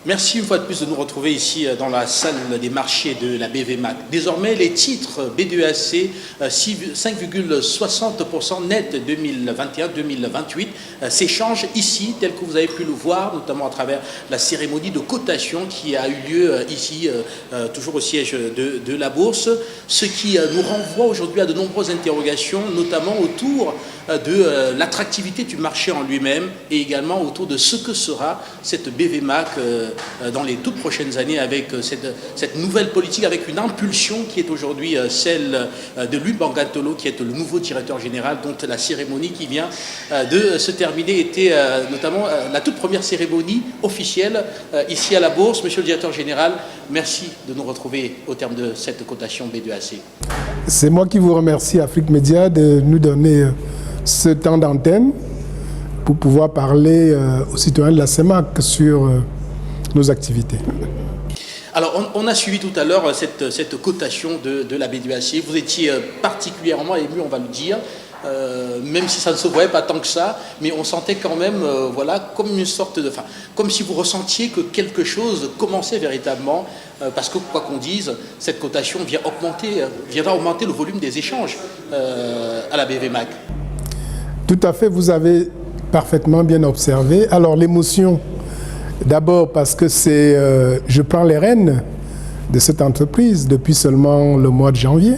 Merci une fois de plus de nous retrouver ici dans la salle des marchés de la BVMAC. Désormais, les titres B2AC 5,60% net 2021-2028 s'échangent ici, tel que vous avez pu le voir, notamment à travers la cérémonie de cotation qui a eu lieu ici, toujours au siège de la Bourse, ce qui nous renvoie aujourd'hui à de nombreuses interrogations, notamment autour de l'attractivité du marché en lui-même et également autour de ce que sera cette BVMAC dans les toutes prochaines années avec cette nouvelle politique, avec une impulsion qui est aujourd'hui celle de Louis Bangatolo, qui est le nouveau directeur général, dont la cérémonie qui vient de se terminer était notamment la toute première cérémonie officielle ici à la Bourse. Monsieur le directeur général, merci de nous retrouver au terme de cette cotation B2AC. C'est moi qui vous remercie, Afrique Média, de nous donner ce temps d'antenne pour pouvoir parler aux citoyens de la CEMAC sur nos activités. Alors, on a suivi tout à l'heure cette cotation de la B2AC. Vous étiez particulièrement ému, on va le dire, même si ça ne se voyait pas tant que ça, mais on sentait quand même, voilà, comme une sorte de... comme si vous ressentiez que quelque chose commençait véritablement, parce que, quoi qu'on dise, cette cotation viendra augmenter le volume des échanges à la BVMAC. Tout à fait, vous avez parfaitement bien observé. Alors, l'émotion... D'abord parce que je prends les rênes de cette entreprise depuis seulement le mois de janvier.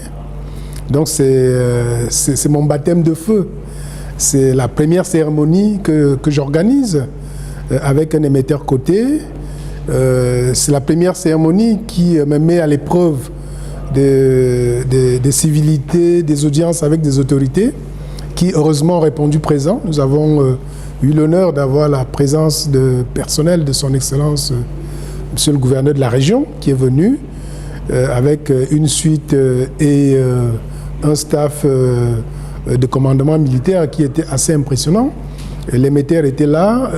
Donc c'est mon baptême de feu. C'est la première cérémonie que j'organise avec un émetteur coté. C'est la première cérémonie qui me met à l'épreuve des civilités, des audiences avec des autorités qui heureusement ont répondu présent. Nous avons eu l'honneur d'avoir la présence de personnel de son Excellence, Monsieur le gouverneur de la région, qui est venu avec une suite et un staff de commandement militaire qui était assez impressionnant. L'émetteur était là.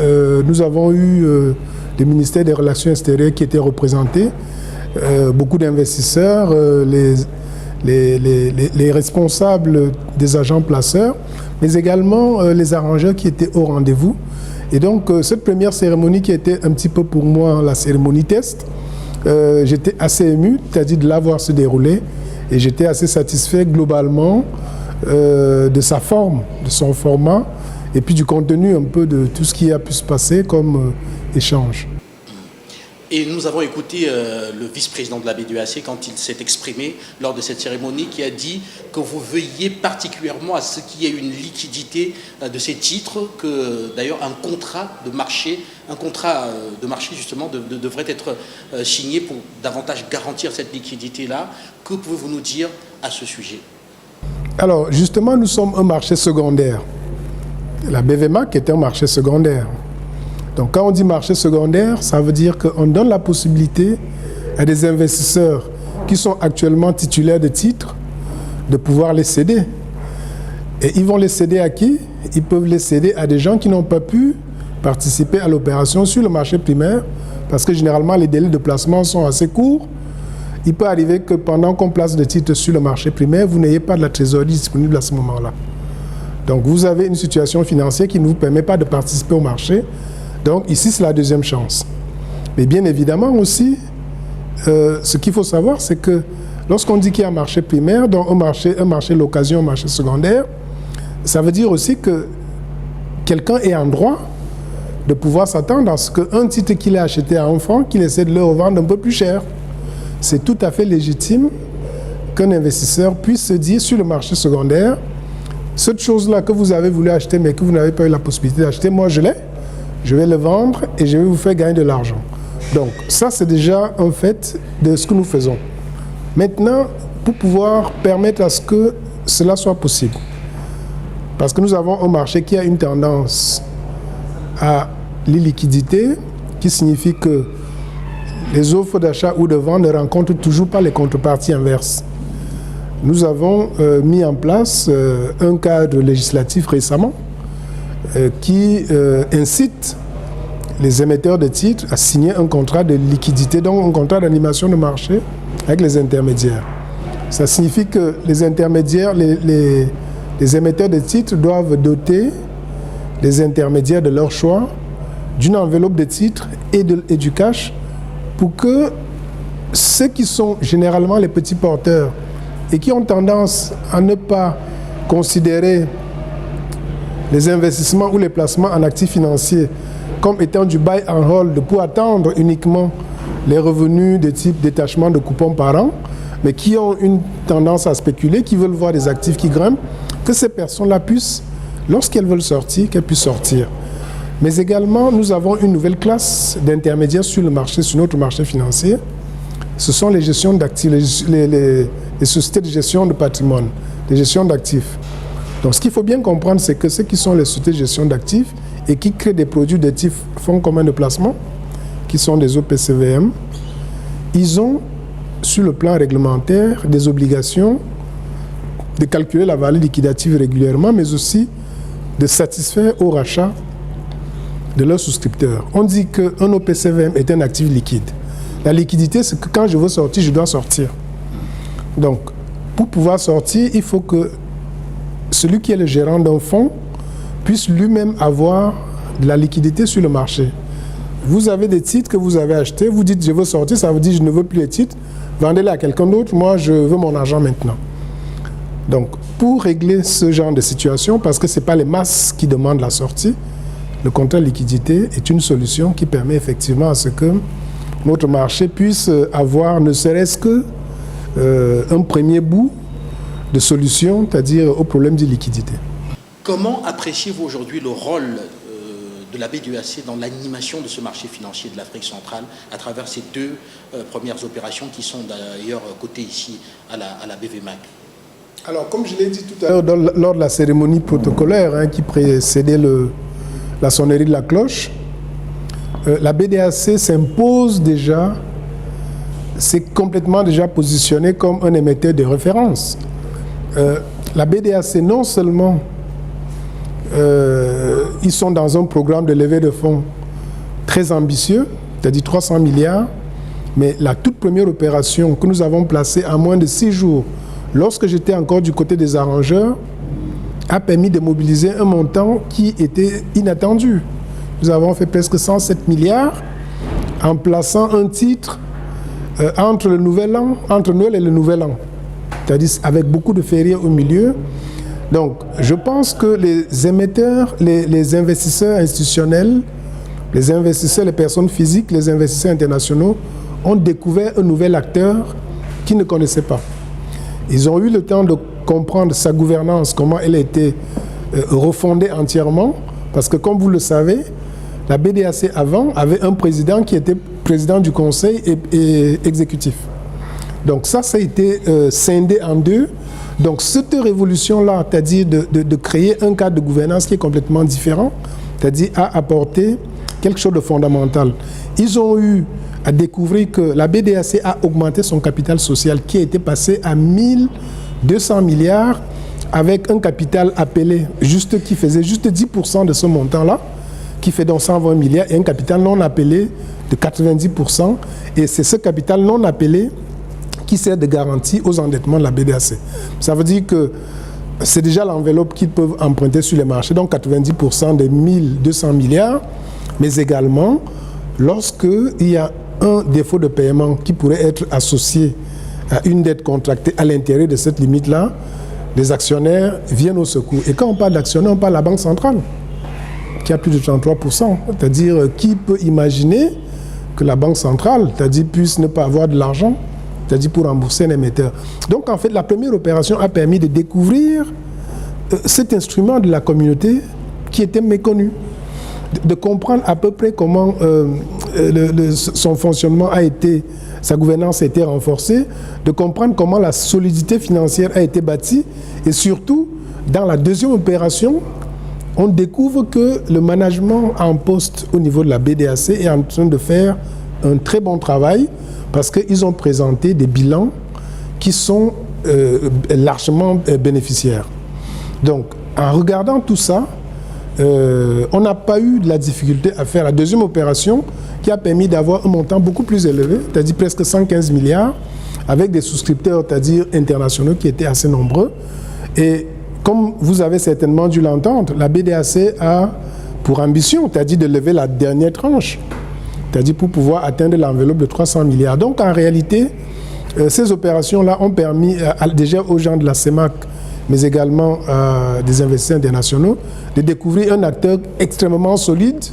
Nous avons eu le ministère des Relations extérieures qui était représenté, beaucoup d'investisseurs, les responsables des agents placeurs, mais également les arrangeurs qui étaient au rendez-vous. Et donc, cette première cérémonie qui était un petit peu pour moi la cérémonie test, j'étais assez ému, c'est-à-dire de la voir se dérouler, et j'étais assez satisfait globalement de sa forme, de son format, et puis du contenu un peu de tout ce qui a pu se passer comme échange. Et nous avons écouté le vice-président de la B2AC quand il s'est exprimé lors de cette cérémonie, qui a dit que vous veilliez particulièrement à ce qu'il y ait une liquidité de ces titres, que d'ailleurs un contrat de marché justement devrait être signé pour davantage garantir cette liquidité-là. Que pouvez-vous nous dire à ce sujet? Alors justement, nous sommes un marché secondaire. La BVMAC est un marché secondaire. Donc quand on dit marché secondaire, ça veut dire qu'on donne la possibilité à des investisseurs qui sont actuellement titulaires de titres de pouvoir les céder. Et ils vont les céder à qui? Ils peuvent les céder à des gens qui n'ont pas pu participer à l'opération sur le marché primaire, parce que généralement les délais de placement sont assez courts. Il peut arriver que pendant qu'on place des titres sur le marché primaire, vous n'ayez pas de la trésorerie disponible à ce moment-là. Donc vous avez une situation financière qui ne vous permet pas de participer au marché. Donc ici, c'est la deuxième chance. Mais bien évidemment aussi, ce qu'il faut savoir, c'est que lorsqu'on dit qu'il y a un marché primaire, donc un marché l'occasion, un marché secondaire, ça veut dire aussi que quelqu'un est en droit de pouvoir s'attendre à ce qu'un titre qu'il a acheté à un franc, qu'il essaie de le revendre un peu plus cher. C'est tout à fait légitime qu'un investisseur puisse se dire sur le marché secondaire, cette chose-là que vous avez voulu acheter mais que vous n'avez pas eu la possibilité d'acheter, moi je l'ai. Je vais le vendre et je vais vous faire gagner de l'argent. Donc ça, c'est déjà un fait de ce que nous faisons. Maintenant, pour pouvoir permettre à ce que cela soit possible, parce que nous avons un marché qui a une tendance à l'illiquidité, qui signifie que les offres d'achat ou de vente ne rencontrent toujours pas les contreparties inverses. Nous avons mis en place un cadre législatif récemment qui incite les émetteurs de titres à signer un contrat de liquidité, donc un contrat d'animation de marché avec les intermédiaires. Ça signifie que les intermédiaires, les émetteurs de titres doivent doter les intermédiaires de leur choix d'une enveloppe de titres et du cash pour que ceux qui sont généralement les petits porteurs et qui ont tendance à ne pas considérer les investissements ou les placements en actifs financiers comme étant du buy and hold pour attendre uniquement les revenus de type détachement de coupons par an, mais qui ont une tendance à spéculer, qui veulent voir des actifs qui grimpent, que ces personnes-là puissent, lorsqu'elles veulent sortir, qu'elles puissent sortir. Mais également, nous avons une nouvelle classe d'intermédiaires sur le marché, sur notre marché financier. Ce sont les gestions d'actifs, les sociétés de gestion de patrimoine, les gestions d'actifs. Donc, ce qu'il faut bien comprendre, c'est que ceux qui sont les sociétés de gestion d'actifs et qui créent des produits de type fonds communs de placement, qui sont des OPCVM, ils ont, sur le plan réglementaire, des obligations de calculer la valeur liquidative régulièrement, mais aussi de satisfaire au rachat de leurs souscripteurs. On dit qu'un OPCVM est un actif liquide. La liquidité, c'est que quand je veux sortir, je dois sortir. Donc, pour pouvoir sortir, il faut que celui qui est le gérant d'un fonds puisse lui-même avoir de la liquidité sur le marché. Vous avez des titres que vous avez achetés, vous dites je veux sortir, ça veut dire je ne veux plus les titres, vendez-les à quelqu'un d'autre, moi je veux mon argent maintenant. Donc, pour régler ce genre de situation, parce que ce n'est pas les masses qui demandent la sortie, le contrat de liquidité est une solution qui permet effectivement à ce que notre marché puisse avoir ne serait-ce que un premier bout de solution, c'est-à-dire au problème de liquidité. Comment appréciez-vous aujourd'hui le rôle de la BDAC dans l'animation de ce marché financier de l'Afrique centrale à travers ces deux premières opérations qui sont d'ailleurs cotées ici à la BVMAC? Alors, comme je l'ai dit tout à l'heure lors de la cérémonie protocolaire qui précédait la sonnerie de la cloche, la BDAC s'impose déjà, c'est complètement déjà positionné comme un émetteur de référence. La BDAC, non seulement ils sont dans un programme de levée de fonds très ambitieux, c'est-à-dire 300 milliards, mais la toute première opération que nous avons placée en moins de 6 jours, lorsque j'étais encore du côté des arrangeurs, a permis de mobiliser un montant qui était inattendu. Nous avons fait presque 107 milliards en plaçant un titre entre le Nouvel An, entre Noël et le Nouvel An, c'est-à-dire avec beaucoup de fériés au milieu. Donc, je pense que les émetteurs, les investisseurs institutionnels, les investisseurs, les personnes physiques, les investisseurs internationaux ont découvert un nouvel acteur qu'ils ne connaissaient pas. Ils ont eu le temps de comprendre sa gouvernance, comment elle a été refondée entièrement, parce que comme vous le savez, la BDAC avant avait un président qui était président du conseil et exécutif. Donc ça a été scindé en deux. Donc cette révolution-là, c'est-à-dire de créer un cadre de gouvernance qui est complètement différent, c'est-à-dire a apporté quelque chose de fondamental. Ils ont eu à découvrir que la BDAC a augmenté son capital social qui a été passé à 1200 milliards avec un capital appelé, qui faisait juste 10% de ce montant-là, qui fait donc 120 milliards, et un capital non appelé de 90%. Et c'est ce capital non appelé qui sert de garantie aux endettements de la BDAC. Ça veut dire que c'est déjà l'enveloppe qu'ils peuvent emprunter sur les marchés, donc 90% des 1200 milliards, mais également lorsqu'il y a un défaut de paiement qui pourrait être associé à une dette contractée à l'intérieur de cette limite-là, les actionnaires viennent au secours. Et quand on parle d'actionnaires, on parle de la Banque centrale, qui a plus de 33%. C'est-à-dire, qui peut imaginer que la Banque centrale, c'est-à-dire, puisse ne pas avoir de l'argent, c'est-à-dire pour rembourser un émetteur. Donc, en fait, la première opération a permis de découvrir cet instrument de la communauté qui était méconnu, de comprendre à peu près comment son fonctionnement a été, sa gouvernance a été renforcée, de comprendre comment la solidité financière a été bâtie, et surtout, dans la deuxième opération, on découvre que le management en poste au niveau de la BDAC est en train de faire un très bon travail parce qu'ils ont présenté des bilans qui sont largement bénéficiaires. Donc, en regardant tout ça, on n'a pas eu de la difficulté à faire la deuxième opération qui a permis d'avoir un montant beaucoup plus élevé, c'est-à-dire presque 115 milliards, avec des souscripteurs, c'est-à-dire internationaux, qui étaient assez nombreux. Et comme vous avez certainement dû l'entendre, la BDAC a pour ambition, c'est-à-dire de lever la dernière tranche c'est-à-dire pour pouvoir atteindre l'enveloppe de 300 milliards. Donc en réalité, ces opérations-là ont permis déjà aux gens de la CEMAC, mais également des investisseurs internationaux, de découvrir un acteur extrêmement solide,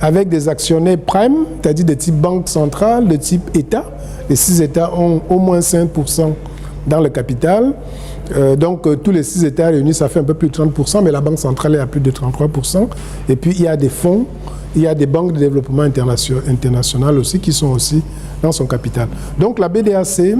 avec des actionnaires prime, c'est-à-dire de type banque centrale, de type État. Les 6 États ont au moins 5% dans le capital. Donc tous les 6 États réunis, ça fait un peu plus de 30%, mais la Banque centrale est à plus de 33%. Et puis il y a des fonds, il y a des banques de développement internationales aussi qui sont aussi dans son capital. Donc la BDAC,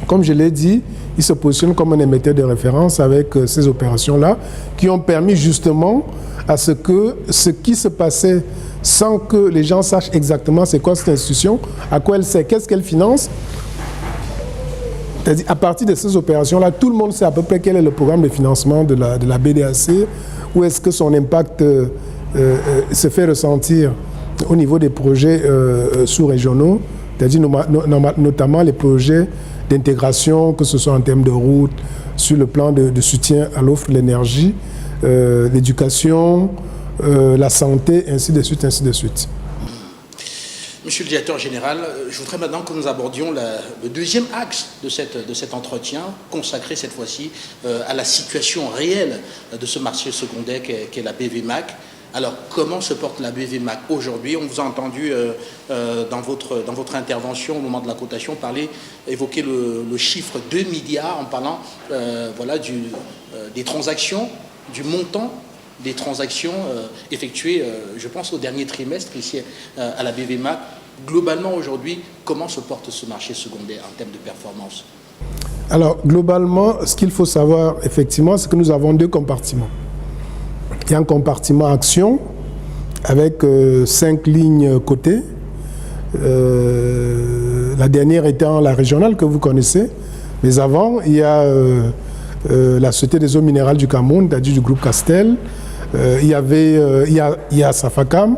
comme je l'ai dit, il se positionne comme un émetteur de référence avec ces opérations-là qui ont permis justement à ce que ce qui se passait sans que les gens sachent exactement c'est quoi cette institution, à quoi elle sert, qu'est-ce qu'elle finance. C'est-à-dire, à partir de ces opérations-là, tout le monde sait à peu près quel est le programme de financement de la BDAC, où est-ce que son impact se fait ressentir au niveau des projets sous-régionaux, c'est-à-dire notamment les projets d'intégration, que ce soit en termes de route, sur le plan de soutien à l'offre de l'énergie, l'éducation, la santé, ainsi de suite, ainsi de suite. Monsieur le directeur général, je voudrais maintenant que nous abordions le deuxième axe de cet entretien, consacré cette fois-ci à la situation réelle de ce marché secondaire qu'est la BVMAC. Alors, comment se porte la BVMAC aujourd'hui? On vous a entendu dans votre intervention au moment de la cotation évoquer le chiffre 2 milliards en parlant voilà, des transactions, du montant des transactions effectuées, je pense, au dernier trimestre ici à la BVMAC. Globalement, aujourd'hui, comment se porte ce marché secondaire en termes de performance? Alors, globalement, ce qu'il faut savoir, effectivement, c'est que nous avons 2 compartiments. Il y a un compartiment action avec 5 lignes cotées. La dernière étant la régionale que vous connaissez. Mais avant, il y a la Société des eaux minérales du Cameroun, c'est-à-dire du groupe Castel. Il y a Safacam,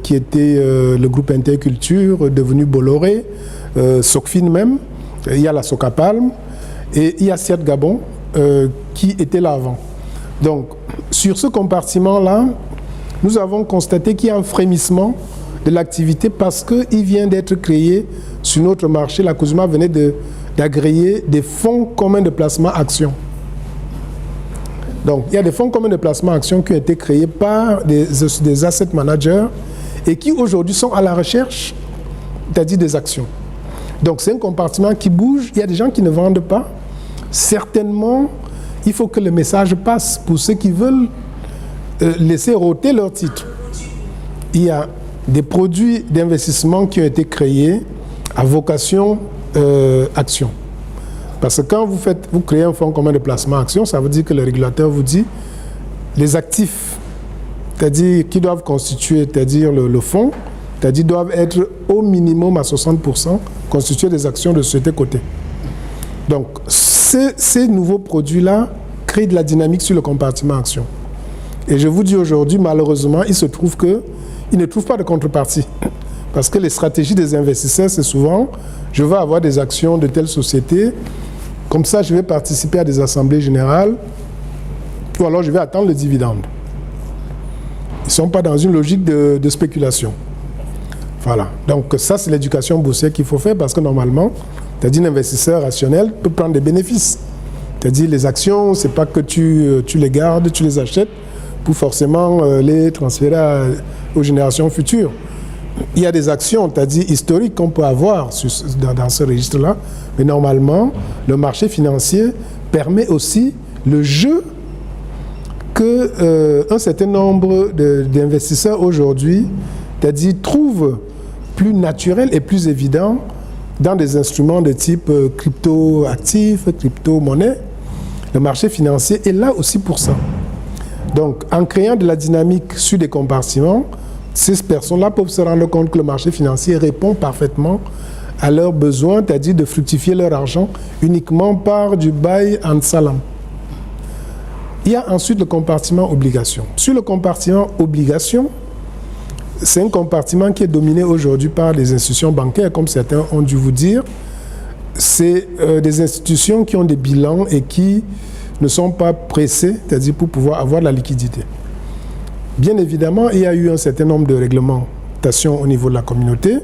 qui était le groupe Interculture, devenu Bolloré, Socfin même. Il y a la Socapalm. Et il y a Siat Gabon, qui était là avant. Donc, sur ce compartiment-là, nous avons constaté qu'il y a un frémissement de l'activité parce qu'il vient d'être créé sur notre marché. La COSUMA venait d'agréer des fonds communs de placement actions. Donc, il y a des fonds communs de placement actions qui ont été créés par des asset managers et qui aujourd'hui sont à la recherche, c'est-à-dire des actions. Donc, c'est un compartiment qui bouge. Il y a des gens qui ne vendent pas. Certainement, il faut que le message passe pour ceux qui veulent laisser rôter leur titre. Il y a des produits d'investissement qui ont été créés à vocation action. Parce que quand vous créez un fonds commun de placement action, ça veut dire que le régulateur vous dit les actifs, c'est-à-dire qui doivent constituer, c'est-à-dire le fonds, c'est-à-dire doivent être au minimum à 60% constitués des actions de société cotée. Donc, ces nouveaux produits-là créent de la dynamique sur le compartiment action. Et je vous dis aujourd'hui, malheureusement, il se trouve qu'ils ne trouvent pas de contrepartie. Parce que les stratégies des investisseurs, c'est souvent, je vais avoir des actions de telle société, comme ça je vais participer à des assemblées générales, ou alors je vais attendre le dividende. Ils ne sont pas dans une logique de spéculation. Voilà. Donc ça, c'est l'éducation boursière qu'il faut faire, parce que normalement, c'est-à-dire un investisseur rationnel peut prendre des bénéfices. C'est-à-dire les actions, c'est pas que tu les gardes, tu les achètes pour forcément les transférer aux générations futures. Il y a des actions, c'est-à-dire historiques qu'on peut avoir dans ce registre-là, mais normalement, le marché financier permet aussi le jeu qu'un certain nombre d'investisseurs aujourd'hui, c'est-à-dire trouvent plus naturel et plus évident dans des instruments de type crypto-actifs, crypto-monnaie. Le marché financier est là aussi pour ça. Donc, en créant de la dynamique sur des compartiments, ces personnes-là peuvent se rendre compte que le marché financier répond parfaitement à leurs besoins, c'est-à-dire de fructifier leur argent uniquement par du buy and salam. Il y a ensuite le compartiment obligation. Sur le compartiment obligation, c'est un compartiment qui est dominé aujourd'hui par les institutions bancaires, comme certains ont dû vous dire. C'est des institutions qui ont des bilans et qui ne sont pas pressées, c'est-à-dire pour pouvoir avoir de la liquidité. Bien évidemment, il y a eu un certain nombre de règlements d'acceptation au niveau de la communauté,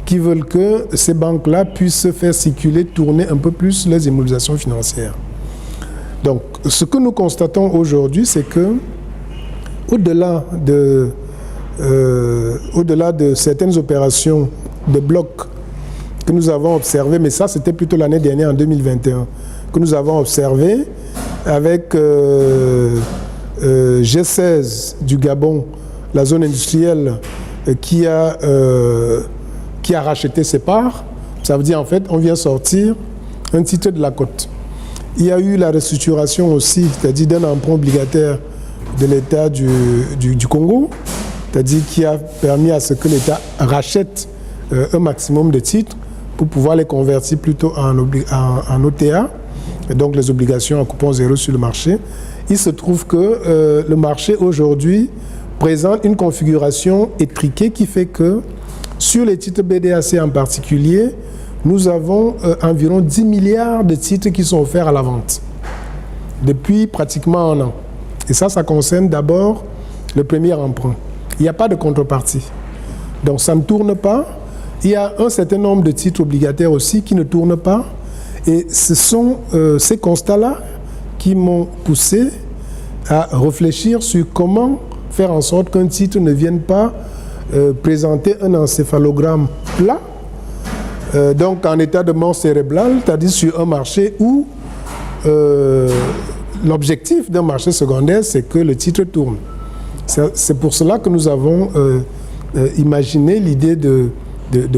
qui veulent que ces banques-là puissent faire circuler, tourner un peu plus les immobilisations financières. Donc, ce que nous constatons aujourd'hui, c'est que au-delà de certaines opérations de bloc que nous avons observées, mais ça c'était plutôt l'année dernière, en 2021, que nous avons observé avec G16 du Gabon, la zone industrielle qui a racheté ses parts. Ça veut dire en fait on vient sortir un titre de la côte. Il y a eu la restructuration aussi, c'est-à-dire d'un emprunt obligataire de l'État du Congo, c'est-à-dire qui a permis à ce que l'État rachète un maximum de titres pour pouvoir les convertir plutôt en OTA, et donc les obligations à coupon zéro sur le marché. Il se trouve que le marché aujourd'hui présente une configuration étriquée qui fait que sur les titres BDAC en particulier, nous avons environ 10 milliards de titres qui sont offerts à la vente depuis pratiquement un an. Et ça concerne d'abord le premier emprunt. Il n'y a pas de contrepartie. Donc ça ne tourne pas. Il y a un certain nombre de titres obligataires aussi qui ne tournent pas. Et ce sont ces constats-là qui m'ont poussé à réfléchir sur comment faire en sorte qu'un titre ne vienne pas présenter un encéphalogramme plat, donc en état de mort cérébrale, c'est-à-dire sur un marché où l'objectif d'un marché secondaire, c'est que le titre tourne. C'est pour cela que nous avons imaginé l'idée de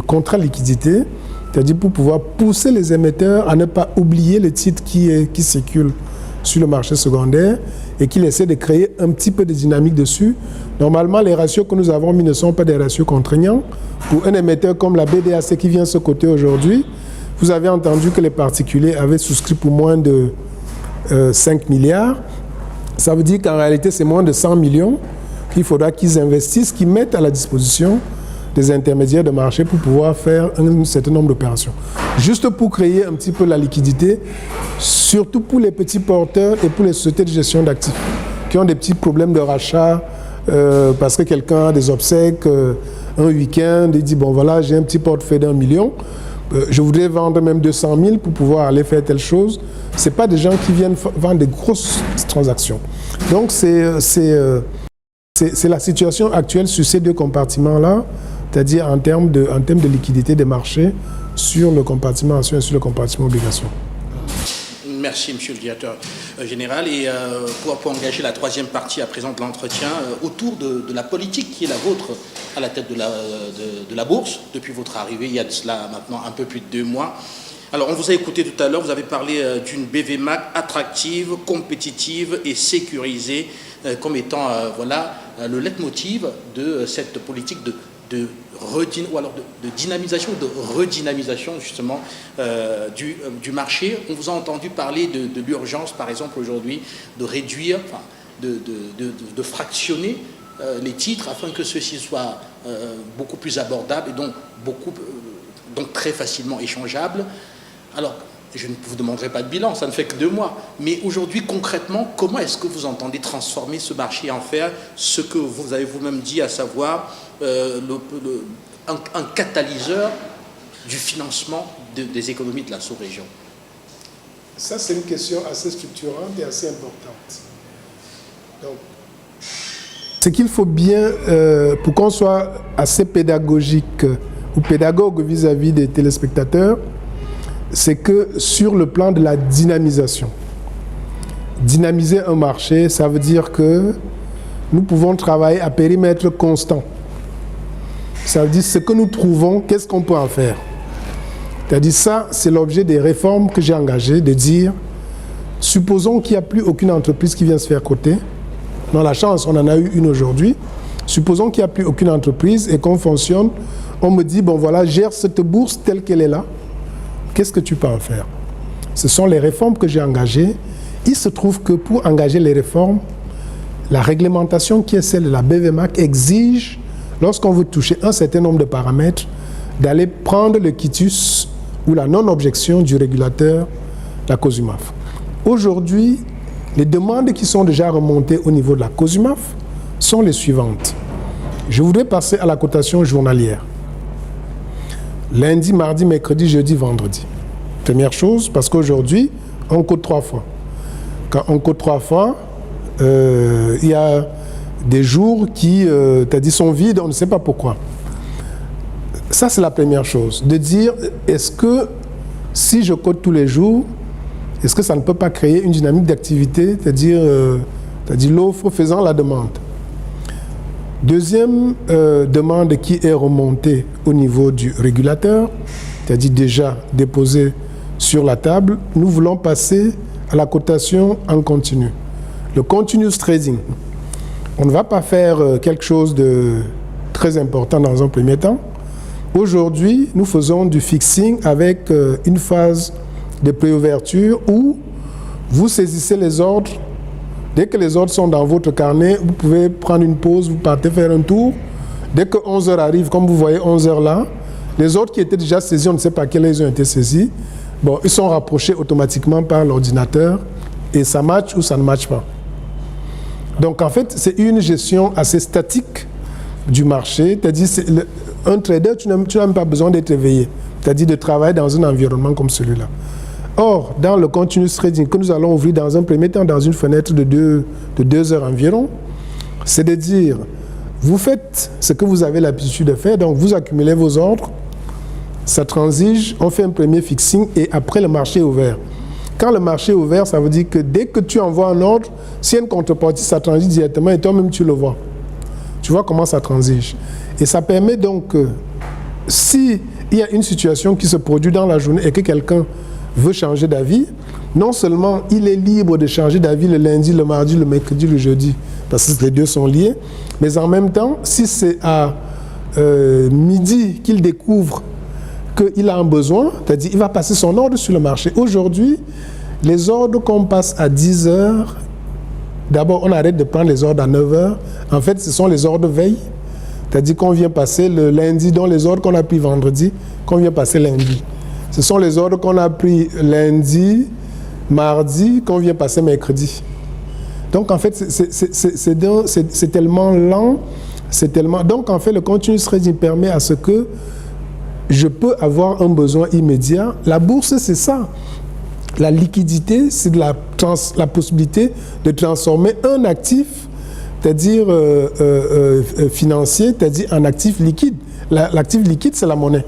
contrat-liquidité, c'est-à-dire pour pouvoir pousser les émetteurs à ne pas oublier le titre qui circule sur le marché secondaire et qu'il essaie de créer un petit peu de dynamique dessus. Normalement, les ratios que nous avons mis ne sont pas des ratios contraignants. Pour un émetteur comme la BDAC qui vient se coter aujourd'hui, vous avez entendu que les particuliers avaient souscrit pour moins de 5 milliards. Ça veut dire qu'en réalité, c'est moins de 100 millions qu'il faudra qu'ils investissent, qu'ils mettent à la disposition des intermédiaires de marché pour pouvoir faire un certain nombre d'opérations. Juste pour créer un petit peu la liquidité, surtout pour les petits porteurs et pour les sociétés de gestion d'actifs qui ont des petits problèmes de rachat parce que quelqu'un a des obsèques, un week-end, il dit bon voilà, j'ai un petit portefeuille d'1 million, je voudrais vendre même 200 000 pour pouvoir aller faire telle chose. Ce n'est pas des gens qui viennent vendre des grosses transactions. Donc c'est la situation actuelle sur ces deux compartiments-là, c'est-à-dire en termes de liquidité des marchés sur le compartiment action et sur le compartiment obligation. Merci, monsieur le directeur général. Et pour engager la troisième partie à présent de l'entretien, autour de la politique qui est la vôtre à la tête de la bourse, depuis votre arrivée, il y a de cela maintenant un peu plus de 2 mois. Alors, on vous a écouté tout à l'heure, vous avez parlé d'une BVMAC attractive, compétitive et sécurisée comme étant voilà, le leitmotiv de cette politique de dynamisation, de redynamisation justement du marché. On vous a entendu parler de l'urgence, par exemple, aujourd'hui, de réduire, enfin, de fractionner les titres afin que ceux-ci soient beaucoup plus abordables et donc très facilement échangeables. Alors, je ne vous demanderai pas de bilan, ça ne fait que 2 mois. Mais aujourd'hui, concrètement, comment est-ce que vous entendez transformer ce marché en faire ce que vous avez vous-même dit, à savoir un catalyseur du financement des économies de la sous-région? Ça, c'est une question assez structurante et assez importante. Donc, ce qu'il faut bien, pour qu'on soit assez pédagogique ou pédagogue vis-à-vis des téléspectateurs, c'est que sur le plan de la dynamisation, dynamiser un marché, ça veut dire que nous pouvons travailler à périmètre constant. Ça veut dire ce que nous trouvons, qu'est-ce qu'on peut en faire. C'est-à-dire ça, c'est l'objet des réformes que j'ai engagées, de dire, supposons qu'il n'y a plus aucune entreprise qui vient se faire coter. Dans la chance, on en a eu une aujourd'hui. Supposons qu'il n'y a plus aucune entreprise et qu'on fonctionne. On me dit, bon voilà, gère cette bourse telle qu'elle est là. Qu'est-ce que tu peux en faire? Ce sont les réformes que j'ai engagées. Il se trouve que pour engager les réformes, la réglementation qui est celle de la BVMAC exige, lorsqu'on veut toucher un certain nombre de paramètres, d'aller prendre le quitus ou la non-objection du régulateur, la COSUMAF. Aujourd'hui, les demandes qui sont déjà remontées au niveau de la COSUMAF sont les suivantes. Je voudrais passer à la cotation journalière. Lundi, mardi, mercredi, jeudi, vendredi. Première chose, parce qu'aujourd'hui, on cote 3 fois. Quand on cote 3 fois, il y a des jours qui, sont vides, on ne sait pas pourquoi. Ça, c'est la première chose. De dire, est-ce que si je cote tous les jours, est-ce que ça ne peut pas créer une dynamique d'activité, c'est-à-dire l'offre faisant la demande. Deuxième demande qui est remontée au niveau du régulateur, c'est-à-dire déjà déposée sur la table, nous voulons passer à la cotation en continu. Le continuous trading. On ne va pas faire quelque chose de très important dans un premier temps. Aujourd'hui, nous faisons du fixing avec une phase de préouverture où vous saisissez les ordres. Dès que les ordres sont dans votre carnet, vous pouvez prendre une pause, vous partez faire un tour. Dès que 11h arrive, comme vous voyez 11h là, les ordres qui étaient déjà saisis, on ne sait pas quels ils ont été saisis, bon, ils sont rapprochés automatiquement par l'ordinateur et ça match ou ça ne match pas. Donc en fait, c'est une gestion assez statique du marché, c'est-à-dire un trader, tu n'as même pas besoin d'être éveillé, c'est-à-dire de travailler dans un environnement comme celui-là. Or, dans le continuous trading que nous allons ouvrir dans un premier temps, dans une fenêtre de 2 heures environ, c'est de dire, vous faites ce que vous avez l'habitude de faire, donc vous accumulez vos ordres, ça transige, on fait un premier fixing et après le marché est ouvert. Quand le marché est ouvert, ça veut dire que dès que tu envoies un ordre, s'il y a une contrepartie, ça transige directement et toi-même tu le vois. Tu vois comment ça transige. Et ça permet donc, s'il y a une situation qui se produit dans la journée et que quelqu'un veut changer d'avis, non seulement il est libre de changer d'avis le lundi, le mardi, le mercredi, le jeudi, parce que les deux sont liés, mais en même temps, si c'est à midi qu'il découvre qu'il a un besoin, c'est-à-dire il va passer son ordre sur le marché. Aujourd'hui, les ordres qu'on passe à 10 heures, d'abord on arrête de prendre les ordres à 9 heures, en fait ce sont les ordres veille, c'est-à-dire qu'on vient passer le lundi, dont les ordres qu'on a pris vendredi, qu'on vient passer lundi. Ce sont les ordres qu'on a pris lundi, mardi, qu'on vient passer mercredi. Donc en fait, c'est tellement lent, Donc en fait, le continuous trading permet à ce que je peux avoir un besoin immédiat. La bourse, c'est ça. La liquidité, c'est de la possibilité de transformer un actif, c'est-à-dire financier, c'est-à-dire un actif liquide. L'actif liquide, c'est la monnaie.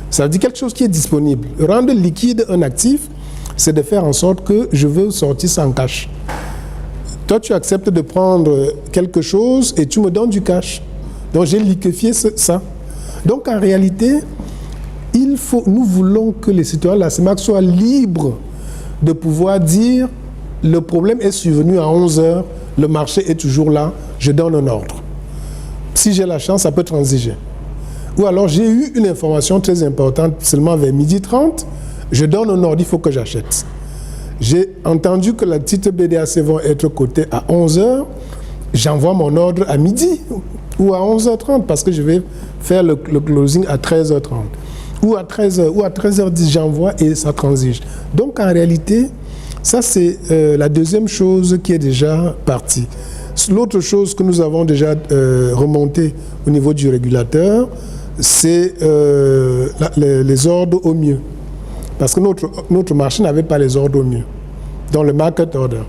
Ça veut dire quelque chose qui est disponible. Rendre liquide un actif, c'est de faire en sorte que je veux sortir sans cash. Toi, tu acceptes de prendre quelque chose et tu me donnes du cash. Donc, j'ai liquéfié ça. Donc, en réalité, nous voulons que les citoyens de la CEMAC soient libres de pouvoir dire le problème est survenu à 11h, le marché est toujours là, je donne un ordre. Si j'ai la chance, ça peut transiger. Ou alors j'ai eu une information très importante seulement vers 12h30, je donne un ordre, il faut que j'achète. J'ai entendu que les titres BDAC vont être cotés à 11h, j'envoie mon ordre à midi ou à 11h30 parce que je vais faire le closing à 13h30. Ou à 13h ou à 13h10, j'envoie et ça transige. Donc en réalité, ça c'est la deuxième chose qui est déjà partie. L'autre chose que nous avons déjà remontée au niveau du régulateur, c'est les ordres au mieux. Parce que notre marché n'avait pas les ordres au mieux. Dans le market order.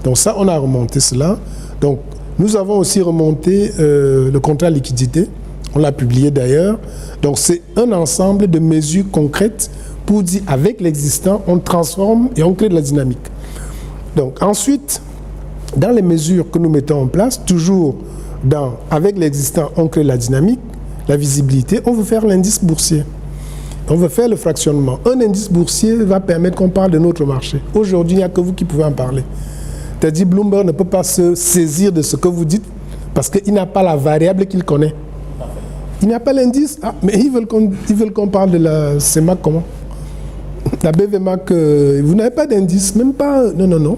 Donc ça, on a remonté cela. Donc nous avons aussi remonté le contrat liquidité. On l'a publié d'ailleurs. Donc c'est un ensemble de mesures concrètes pour dire avec l'existant, on transforme et on crée de la dynamique. Donc ensuite, dans les mesures que nous mettons en place, toujours avec l'existant, on crée la dynamique, la visibilité, on veut faire l'indice boursier. On veut faire le fractionnement. Un indice boursier va permettre qu'on parle de notre marché. Aujourd'hui, il n'y a que vous qui pouvez en parler. C'est-à-dire Bloomberg ne peut pas se saisir de ce que vous dites parce qu'il n'a pas la variable qu'il connaît. Il n'a pas l'indice. Ah, mais ils veulent qu'on parle de la CEMAC comment? La BVMAC, vous n'avez pas d'indice, même pas... Non.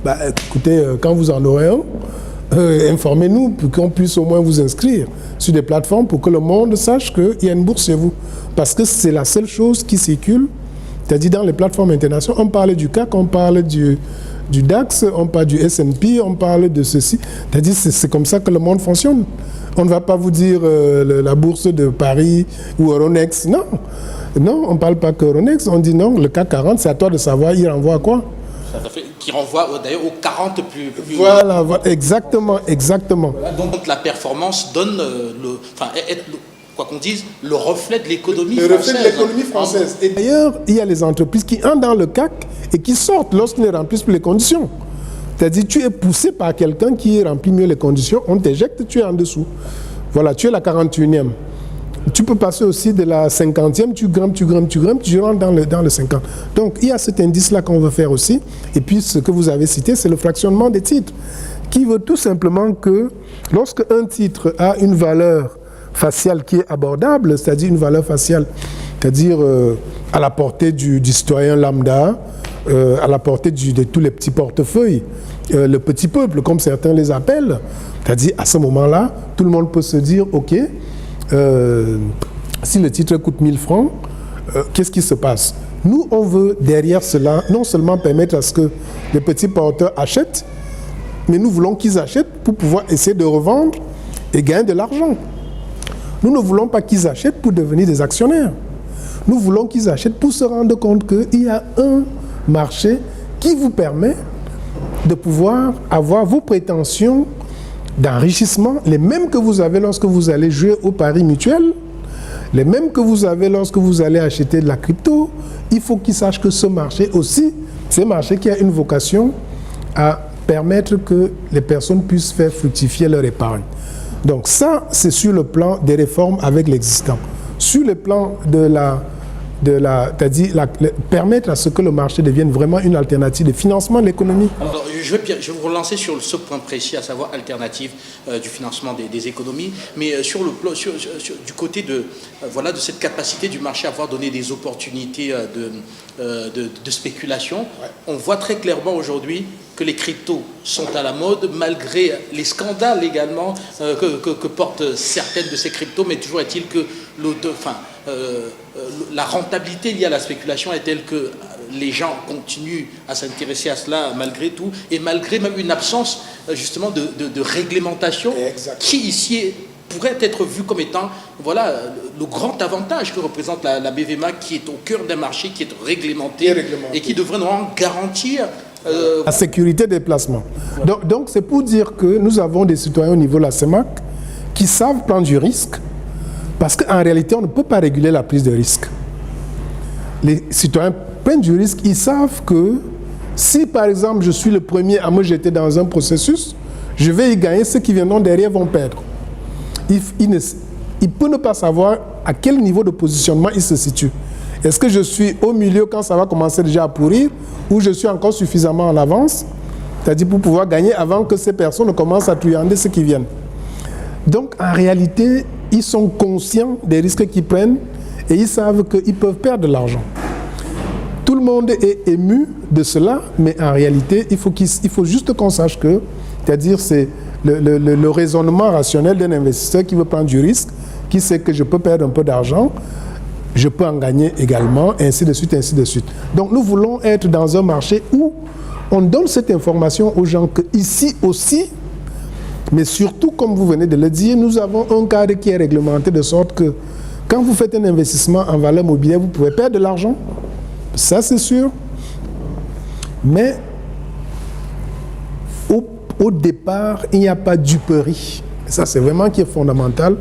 Bah, écoutez, quand vous en aurez un, informez-nous pour qu'on puisse au moins vous inscrire sur des plateformes pour que le monde sache qu'il y a une bourse chez vous. Parce que c'est la seule chose qui circule C'est-à-dire dans les plateformes internationales, on parle du CAC, on parle du DAX, on parle du S&P, on parle de ceci. C'est-à-dire c'est comme ça que le monde fonctionne. On ne va pas vous dire la bourse de Paris ou Euronext. Non, non, on ne parle pas qu'Euronext. On dit non, le CAC 40, c'est à toi de savoir, il renvoie à quoi. Qui renvoie d'ailleurs aux 40 plus... Voilà, exactement, exactement. Voilà, donc la performance donne, quoi qu'on dise, le reflet de l'économie française. Le reflet de l'économie française. Et d'ailleurs, il y a les entreprises qui entrent dans le CAC et qui sortent lorsqu'ils ne remplissent plus les conditions. C'est-à-dire, tu es poussé par quelqu'un qui remplit mieux les conditions, on t'éjecte, tu es en dessous. Voilà, tu es la 41e. Tu peux passer aussi de la 50e, tu grimpes, tu rentres dans le 50. Donc, il y a cet indice-là qu'on veut faire aussi. Et puis, ce que vous avez cité, c'est le fractionnement des titres, qui veut tout simplement que lorsque un titre a une valeur faciale qui est abordable, c'est-à-dire une valeur faciale, c'est-à-dire à la portée du citoyen lambda, à la portée de tous les petits portefeuilles, le petit peuple, comme certains les appellent, c'est-à-dire à ce moment-là, tout le monde peut se dire, ok, si le titre coûte 1000 francs, qu'est-ce qui se passe? Nous, on veut derrière cela non seulement permettre à ce que les petits porteurs achètent, mais nous voulons qu'ils achètent pour pouvoir essayer de revendre et gagner de l'argent. Nous ne voulons pas qu'ils achètent pour devenir des actionnaires. Nous voulons qu'ils achètent pour se rendre compte qu'il y a un marché qui vous permet de pouvoir avoir vos prétentions d'enrichissement, les mêmes que vous avez lorsque vous allez jouer au pari mutuel, les mêmes que vous avez lorsque vous allez acheter de la crypto. Il faut qu'ils sachent que ce marché aussi, c'est un marché qui a une vocation à permettre que les personnes puissent faire fructifier leur épargne. Donc ça, c'est sur le plan des réformes avec l'existant. Sur le plan permettre à ce que le marché devienne vraiment une alternative de financement de l'économie. Alors, je vais vous relancer sur ce point précis, à savoir alternative du financement des économies, mais du côté de cette capacité du marché à avoir donné des opportunités de spéculation, ouais. On voit très clairement aujourd'hui que les cryptos sont à la mode, malgré les scandales également que portent certaines de ces cryptos, mais toujours est-il que la rentabilité liée à la spéculation est telle que les gens continuent à s'intéresser à cela malgré tout, et malgré même une absence justement de réglementation. Exactement. Qui ici pourrait être vu comme étant le grand avantage que représente la BVMA, qui est au cœur d'un marché qui est réglementé. Et qui devrait normalement garantir la sécurité des placements. Donc c'est pour dire que nous avons des citoyens au niveau de la CEMAC qui savent prendre du risque, parce qu'en réalité on ne peut pas réguler la prise de risque. Les citoyens prennent du risque, ils savent que si par exemple je suis le premier à me jeter dans un processus, je vais y gagner, ceux qui viendront derrière vont perdre. Il peut ne pas savoir à quel niveau de positionnement il se situe. Est-ce que je suis au milieu quand ça va commencer déjà à pourrir, ou je suis encore suffisamment en avance, c'est-à-dire pour pouvoir gagner avant que ces personnes ne commencent à truander ceux qui viennent. Donc en réalité, ils sont conscients des risques qu'ils prennent et ils savent qu'ils peuvent perdre de l'argent. Tout le monde est ému de cela, mais en réalité, il faut juste qu'on sache que, c'est-à-dire c'est le raisonnement rationnel d'un investisseur qui veut prendre du risque, qui sait que je peux perdre un peu d'argent, je peux en gagner également, ainsi de suite, ainsi de suite. Donc nous voulons être dans un marché où on donne cette information aux gens qu'ici aussi, mais surtout, comme vous venez de le dire, nous avons un cadre qui est réglementé de sorte que quand vous faites un investissement en valeur mobilière, vous pouvez perdre de l'argent, ça c'est sûr, mais au départ, il n'y a pas de duperie. Ça c'est vraiment qui est fondamental.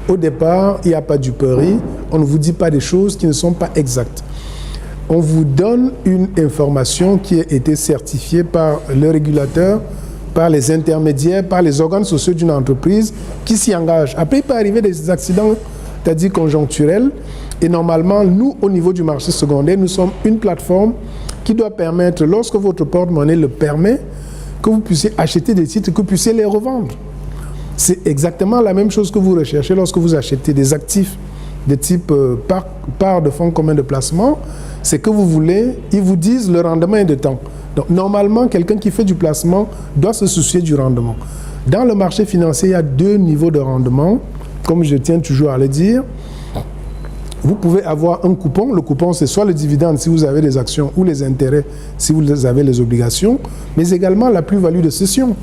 Au départ, il n'y a pas de duperie, on ne vous dit pas des choses qui ne sont pas exactes. On vous donne une information qui a été certifiée par le régulateur, par les intermédiaires, par les organes sociaux d'une entreprise qui s'y engagent. Après, il peut arriver des accidents, c'est-à-dire conjoncturels, et normalement, nous, au niveau du marché secondaire, nous sommes une plateforme qui doit permettre, lorsque votre porte-monnaie le permet, que vous puissiez acheter des titres, que vous puissiez les revendre. C'est exactement la même chose que vous recherchez lorsque vous achetez des actifs de type part de fonds communs de placement. C'est que vous voulez, ils vous disent le rendement est de temps. Donc normalement, quelqu'un qui fait du placement doit se soucier du rendement. Dans le marché financier, il y a deux niveaux de rendement, comme je tiens toujours à le dire. vous pouvez avoir un coupon. Le coupon, c'est soit le dividende si vous avez des actions ou les intérêts si vous avez les obligations, mais également la plus-value de cession.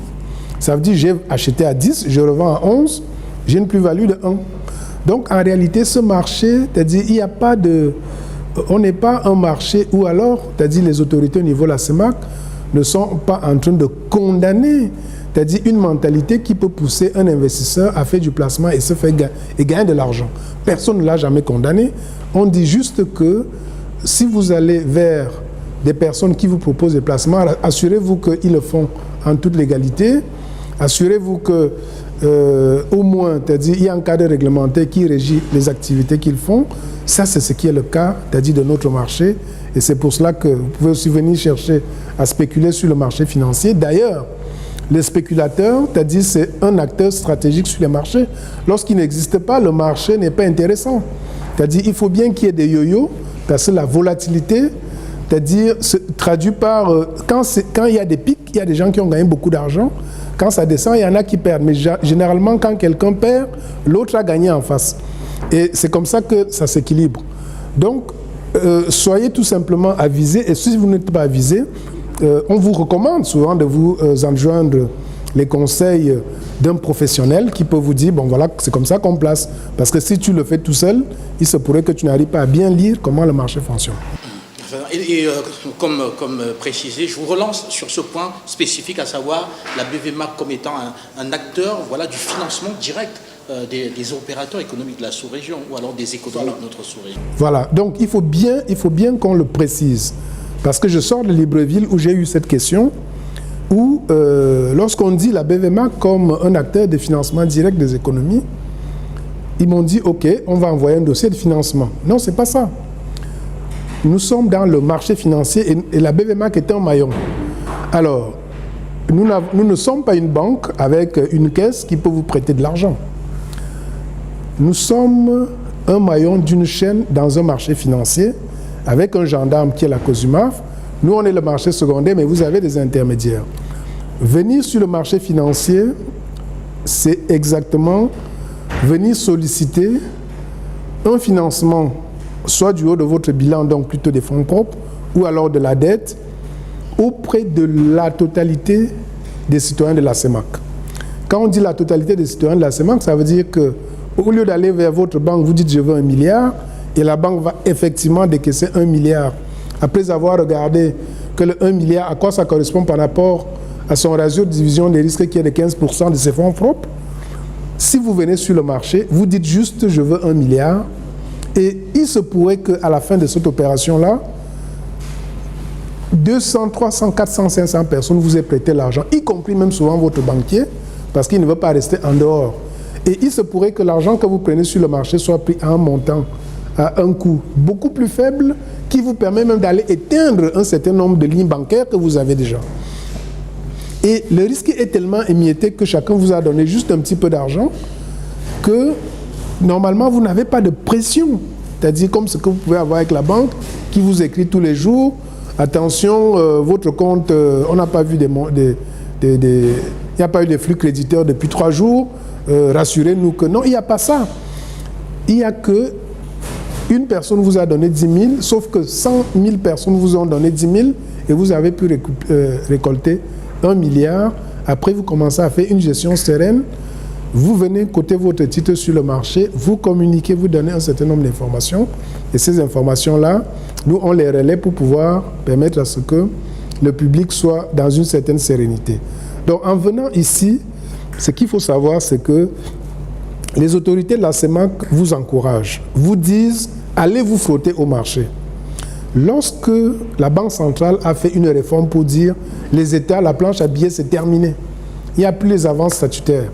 Ça veut dire j'ai acheté à 10, je revends à 11, j'ai une plus-value de 1. Donc en réalité, ce marché, c'est-à-dire il n'y a pas de... On n'est pas un marché où alors, c'est-à-dire les autorités au niveau de la CEMAC ne sont pas en train de condamner, c'est-à-dire une mentalité qui peut pousser un investisseur à faire du placement et se faire gagner de l'argent. Personne ne l'a jamais condamné. On dit juste que si vous allez vers des personnes qui vous proposent des placements, assurez-vous qu'ils le font en toute légalité. Assurez-vous que au moins, c'est-à-dire il y a un cadre réglementaire qui régit les activités qu'ils font. Ça, c'est ce qui est le cas, c'est-à-dire de notre marché. Et c'est pour cela que vous pouvez aussi venir chercher à spéculer sur le marché financier. D'ailleurs, les spéculateurs, c'est-à-dire c'est un acteur stratégique sur les marchés. Lorsqu'il n'existe pas, le marché n'est pas intéressant. C'est-à-dire il faut bien qu'il y ait des yo-yo, parce que la volatilité, c'est-à-dire se traduit par... Quand il y a des pics, il y a des gens qui ont gagné beaucoup d'argent. Quand ça descend, il y en a qui perdent. Mais généralement, quand quelqu'un perd, l'autre a gagné en face. Et c'est comme ça que ça s'équilibre. Donc, soyez tout simplement avisés. Et si vous n'êtes pas avisés, on vous recommande souvent de vous enjoindre les conseils d'un professionnel qui peut vous dire, bon voilà, c'est comme ça qu'on place. Parce que si tu le fais tout seul, il se pourrait que tu n'arrives pas à bien lire comment le marché fonctionne. Comme précisé, je vous relance sur ce point spécifique, à savoir la BVMAC comme étant un acteur, voilà, du financement direct des opérateurs économiques de la sous-région ou alors des économies de notre sous-région. Voilà, donc il faut bien qu'on le précise. Parce que je sors de Libreville où j'ai eu cette question, où lorsqu'on dit la BVMAC comme un acteur de financement direct des économies, ils m'ont dit, OK, on va envoyer un dossier de financement. Non, c'est pas ça. Nous sommes dans le marché financier et la BVMAC est un maillon. Alors, nous ne sommes pas une banque avec une caisse qui peut vous prêter de l'argent. Nous sommes un maillon d'une chaîne dans un marché financier avec un gendarme qui est la COSUMAF. Nous, on est le marché secondaire, mais vous avez des intermédiaires. Venir sur le marché financier, c'est exactement venir solliciter un financement soit du haut de votre bilan, donc plutôt des fonds propres, ou alors de la dette, auprès de la totalité des citoyens de la CEMAC. Quand on dit la totalité des citoyens de la CEMAC, ça veut dire que au lieu d'aller vers votre banque, vous dites je veux 1 milliard, et la banque va effectivement décaisser 1 milliard. Après avoir regardé que le 1 milliard, à quoi ça correspond par rapport à son ratio de division des risques qui est de 15% de ses fonds propres, si vous venez sur le marché, vous dites juste je veux 1 milliard, et il se pourrait qu'à la fin de cette opération-là, 200, 300, 400, 500 personnes vous aient prêté l'argent, y compris même souvent votre banquier, parce qu'il ne veut pas rester en dehors. Et il se pourrait que l'argent que vous prenez sur le marché soit pris à un montant, à un coût beaucoup plus faible, qui vous permet même d'aller éteindre un certain nombre de lignes bancaires que vous avez déjà. Et le risque est tellement émietté que chacun vous a donné juste un petit peu d'argent que normalement, vous n'avez pas de pression. C'est-à-dire comme ce que vous pouvez avoir avec la banque qui vous écrit tous les jours, attention, votre compte, on n'a pas vu il n'y a pas eu de flux créditeurs depuis 3 jours, rassurez-nous que non, il n'y a pas ça. Il n'y a que une personne vous a donné 10 000, sauf que 100 000 personnes vous ont donné 10 000 et vous avez pu récolter 1 milliard. Après, vous commencez à faire une gestion sereine. Vous venez coter votre titre sur le marché, vous communiquez, vous donnez un certain nombre d'informations. Et ces informations-là, nous, on les relaie pour pouvoir permettre à ce que le public soit dans une certaine sérénité. Donc, en venant ici, ce qu'il faut savoir, c'est que les autorités de la CEMAC vous encouragent, vous disent, allez vous frotter au marché. Lorsque la Banque centrale a fait une réforme pour dire, les États, la planche à billets, c'est terminé. Il n'y a plus les avances statutaires.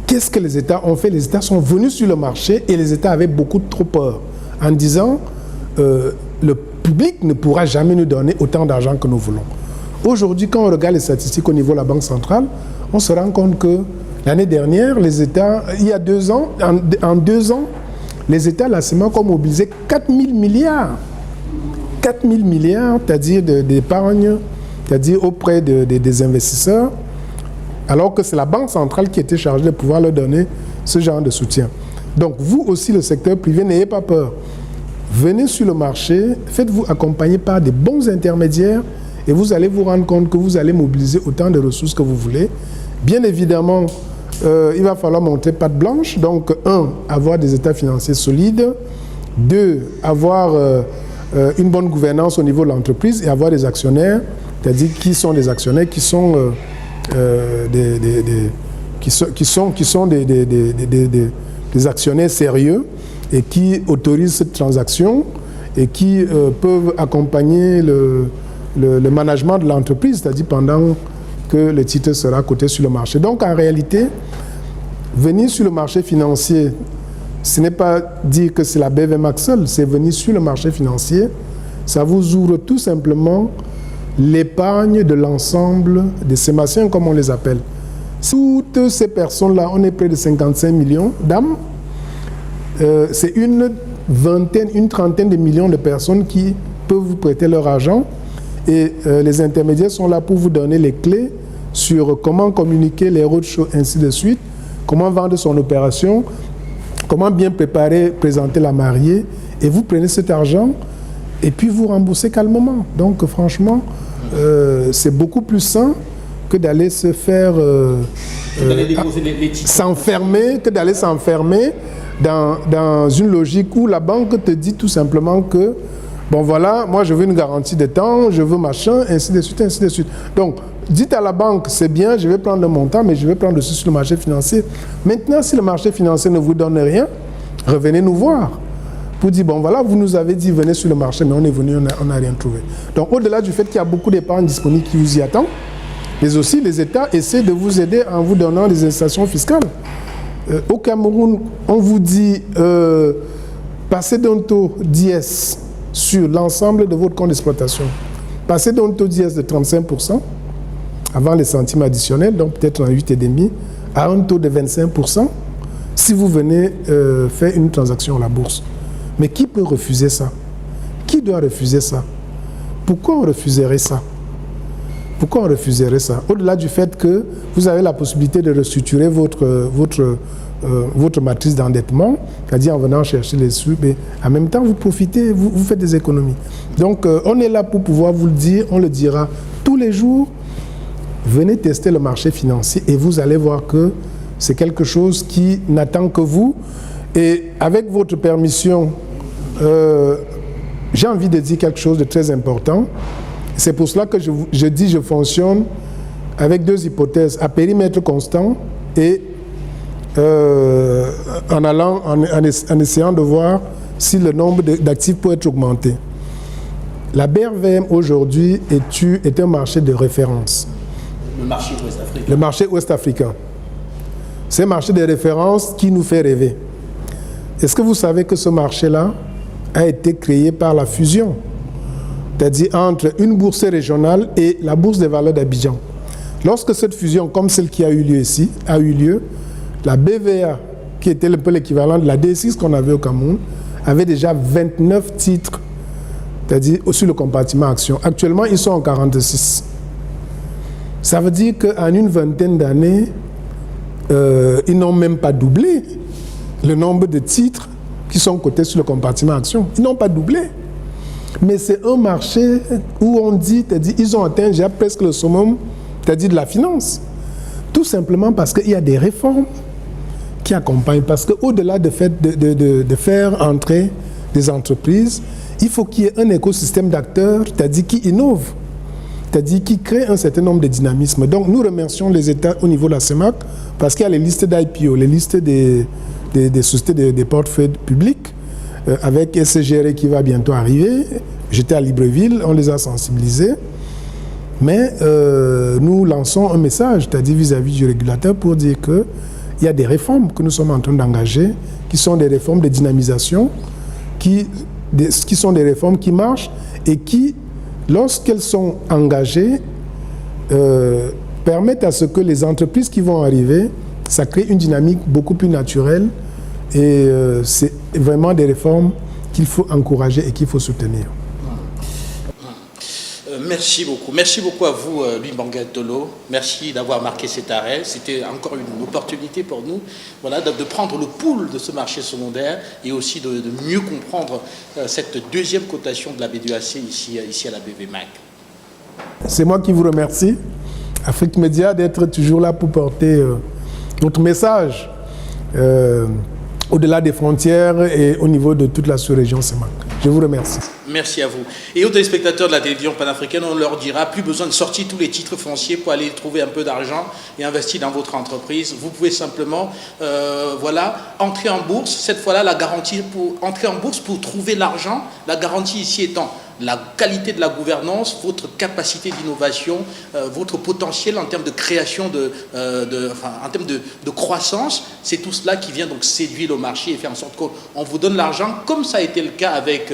Qu'est-ce que les États ont fait? Les États sont venus sur le marché et les États avaient beaucoup trop peur en disant le public ne pourra jamais nous donner autant d'argent que nous voulons. Aujourd'hui, quand on regarde les statistiques au niveau de la Banque centrale, on se rend compte que l'année dernière, les États, il y a 2 ans, en 2 ans, les États, la CEMAC ont mobilisé 4 000 milliards. 4 000 milliards, c'est-à-dire d'épargne, c'est-à-dire auprès des investisseurs, alors que c'est la Banque centrale qui était chargée de pouvoir leur donner ce genre de soutien. Donc vous aussi, le secteur privé, n'ayez pas peur. Venez sur le marché, faites-vous accompagner par des bons intermédiaires et vous allez vous rendre compte que vous allez mobiliser autant de ressources que vous voulez. Bien évidemment, il va falloir montrer patte blanche. Donc, avoir des états financiers solides. 2, avoir une bonne gouvernance au niveau de l'entreprise et avoir des actionnaires, c'est-à-dire qui sont des actionnaires, qui sont des actionnaires sérieux et qui autorisent cette transaction et qui peuvent accompagner le management de l'entreprise, c'est-à-dire pendant que le titre sera coté sur le marché. Donc en réalité, venir sur le marché financier, ce n'est pas dire que c'est la BVMAC seule, c'est venir sur le marché financier. Ça vous ouvre tout simplement l'épargne de l'ensemble des sémaciens, comme on les appelle. Toutes ces personnes-là, on est près de 55 millions d'âmes. C'est une trentaine de millions de personnes qui peuvent vous prêter leur argent. Et les intermédiaires sont là pour vous donner les clés sur comment communiquer les roadshows, ainsi de suite, comment vendre son opération, comment bien préparer, présenter la mariée. Et vous prenez cet argent et puis vous remboursez calmement. Donc franchement, c'est beaucoup plus sain que d'aller se faire s'enfermer, que d'aller s'enfermer dans une logique où la banque te dit tout simplement que bon voilà, moi je veux une garantie de temps, je veux machin, ainsi de suite, ainsi de suite. Donc, dites à la banque, c'est bien, je vais prendre le montant, mais je vais prendre dessus sur le marché financier. Maintenant, si le marché financier ne vous donne rien, revenez nous voir. Pour dire, bon voilà, vous nous avez dit, venez sur le marché, mais on est venu, on n'a rien trouvé. Donc, au-delà du fait qu'il y a beaucoup d'épargne disponible qui vous y attend, mais aussi les États essaient de vous aider en vous donnant des incitations fiscales. Au Cameroun, on vous dit, passez d'un taux d'IS sur l'ensemble de votre compte d'exploitation. Passez d'un taux d'IS de 35%, avant les centimes additionnels, donc peut-être en 8,5%, à un taux de 25%, si vous venez faire une transaction à la bourse. Mais qui peut refuser ça? Qui doit refuser ça? Pourquoi on refuserait ça? Pourquoi on refuserait ça? Au-delà du fait que vous avez la possibilité de restructurer votre matrice d'endettement, c'est-à-dire en venant chercher les sous, mais en même temps, vous profitez, vous faites des économies. Donc, on est là pour pouvoir vous le dire, on le dira tous les jours. Venez tester le marché financier et vous allez voir que c'est quelque chose qui n'attend que vous. Et avec votre permission, j'ai envie de dire quelque chose de très important. C'est pour cela que je dis je fonctionne avec 2 hypothèses, à périmètre constant et en essayant de voir si le nombre d'actifs peut être augmenté. La BRVM aujourd'hui est un marché de référence. Le marché ouest-africain. Le marché ouest-africain. C'est un marché de référence qui nous fait rêver. Est-ce que vous savez que ce marché-là a été créé par la fusion, c'est-à-dire entre une bourse régionale et la bourse des valeurs d'Abidjan? Lorsque cette fusion, comme celle qui a eu lieu ici, a eu lieu, la BVA, qui était un peu l'équivalent de la D6 qu'on avait au Cameroun, avait déjà 29 titres, c'est-à-dire sur le compartiment action. Actuellement, ils sont en 46. Ça veut dire qu'en une vingtaine d'années, ils n'ont même pas doublé le nombre de titres qui sont cotés sur le compartiment action. Ils n'ont pas doublé. Mais c'est un marché où on dit, c'est-à-dire ils ont atteint déjà presque le summum, c'est-à-dire de la finance. Tout simplement parce qu'il y a des réformes qui accompagnent. Parce qu'au-delà de faire entrer des entreprises, il faut qu'il y ait un écosystème d'acteurs, c'est-à-dire qui innovent, c'est-à-dire qui créent un certain nombre de dynamismes. Donc nous remercions les États au niveau de la CEMAC parce qu'il y a les listes d'IPO, les listes des sociétés des portefeuilles publics, avec SGR qui va bientôt arriver. J'étais à Libreville, on les a sensibilisés. Mais nous lançons un message, c'est-à-dire vis-à-vis du régulateur, pour dire qu'il y a des réformes que nous sommes en train d'engager, qui sont des réformes de dynamisation, qui sont des réformes qui marchent et qui, lorsqu'elles sont engagées, permettent à ce que les entreprises qui vont arriver, ça crée une dynamique beaucoup plus naturelle et c'est vraiment des réformes qu'il faut encourager et qu'il faut soutenir. Merci beaucoup. Merci beaucoup à vous, Louis Mangatolo. Merci d'avoir marqué cet arrêt. C'était encore une opportunité pour nous, voilà, de prendre le pouls de ce marché secondaire et aussi de mieux comprendre cette deuxième cotation de la B2AC ici à la BVMAC. C'est moi qui vous remercie, Afrique Média, d'être toujours là pour porter notre message au-delà des frontières et au niveau de toute la sous-région CEMAC. Je vous remercie. Merci à vous. Et aux téléspectateurs de la télévision panafricaine, on leur dira, plus besoin de sortir tous les titres fonciers pour aller trouver un peu d'argent et investir dans votre entreprise. Vous pouvez simplement, voilà, entrer en bourse. Cette fois-là, la garantie pour entrer en bourse pour trouver l'argent, la garantie ici étant la qualité de la gouvernance, votre capacité d'innovation, votre potentiel en termes de création, en termes de croissance, c'est tout cela qui vient donc séduire le marché et faire en sorte qu'on vous donne l'argent, comme ça a été le cas avec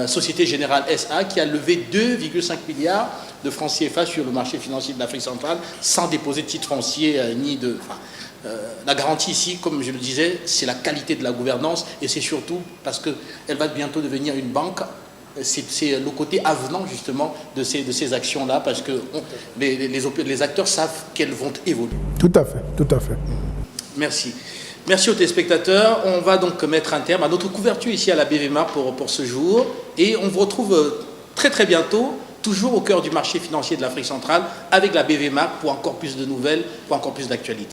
Société Générale SA, qui a levé 2,5 milliards de francs CFA sur le marché financier de l'Afrique centrale, sans déposer de titre foncier ni de... la garantie ici, comme je le disais, c'est la qualité de la gouvernance et c'est surtout parce qu'elle va bientôt devenir une banque. C'est le côté avenant justement de ces actions-là parce que les acteurs savent qu'elles vont évoluer. Tout à fait, tout à fait. Merci. Merci aux téléspectateurs. On va donc mettre un terme à notre couverture ici à la BVMA pour ce jour et on vous retrouve très très bientôt, toujours au cœur du marché financier de l'Afrique centrale avec la BVMA pour encore plus de nouvelles, pour encore plus d'actualités.